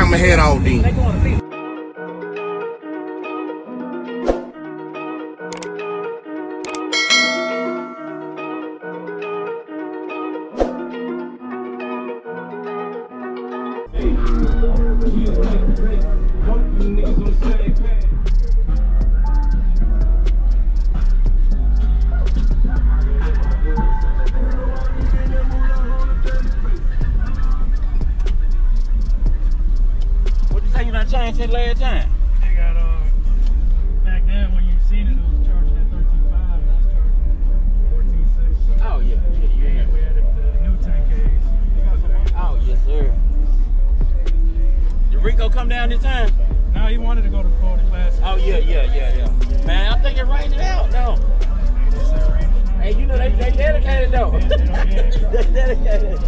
I'ma head out then. Changed it last time. They got back then when you seen it, it was charging at 13.5. Now it's charging 14.6. Oh yeah, And we added the new 10Ks. Oh yes, sir. Did Rico come down this time? No, he wanted to go to Florida Classic. Oh yeah. Man, I think it rained it out. No. Hey, you know they dedicated though. They dedicated.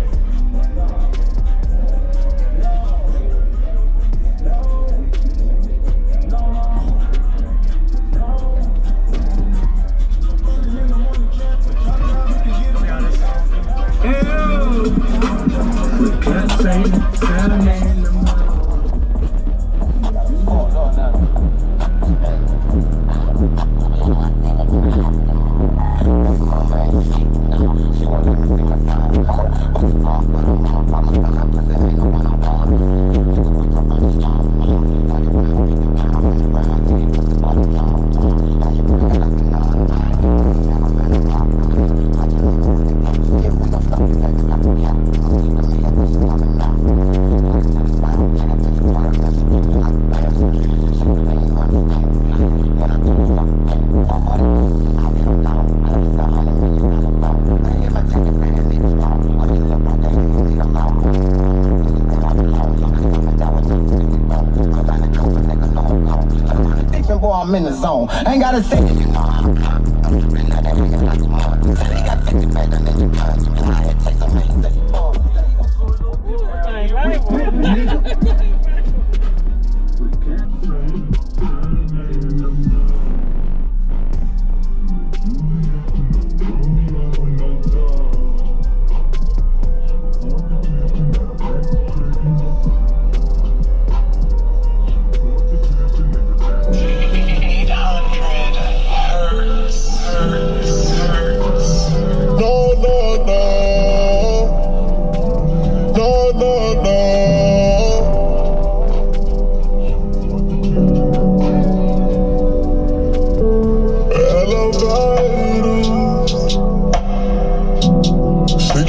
I'm in the zone. I ain't gotta say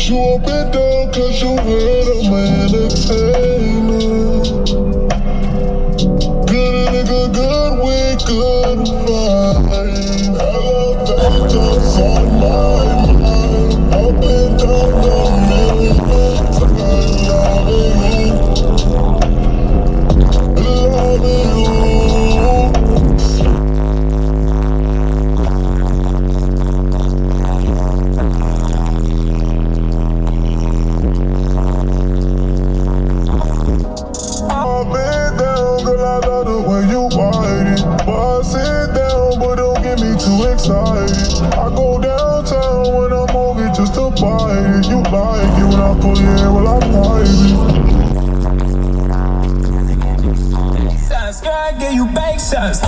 you up and down cause you heard I'm an entertainer. Good nigga, good week, good vibe. I love that just on my mind. Up and down the millions, I loving you. I go downtown when I'm moving just to buy it. You like it when I pull your hair, well I'm private. shots, girl, I give you bank shots.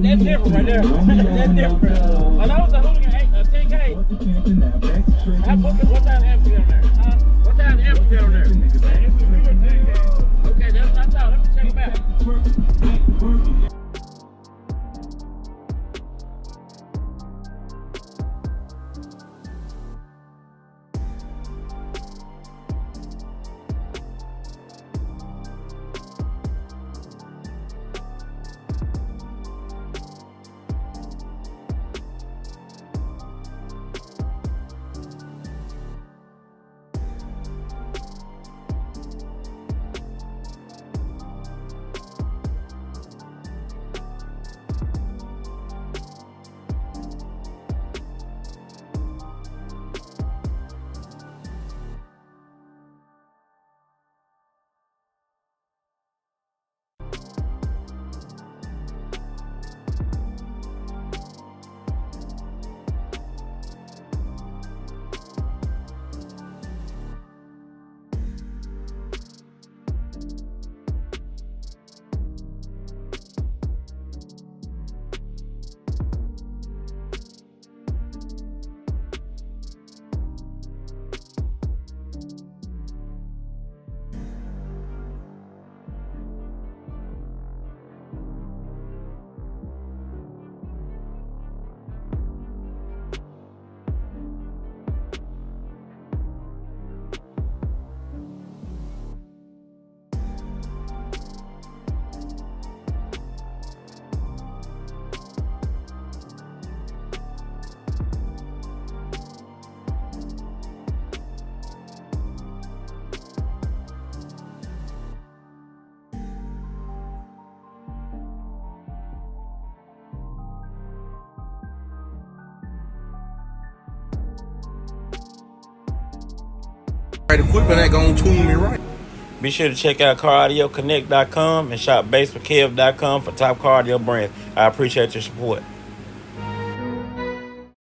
That's different right there. That's different. Oh, that was a hooligan 10K. What time the ampere on there? What time the ampere on there? Okay, that's what I thought. Let me check them out. right equipment ain't gonna tune me right. Be sure to check out CarAudioConnect.com and shop BASSWITHKEV.com for top car audio brands. I appreciate your support.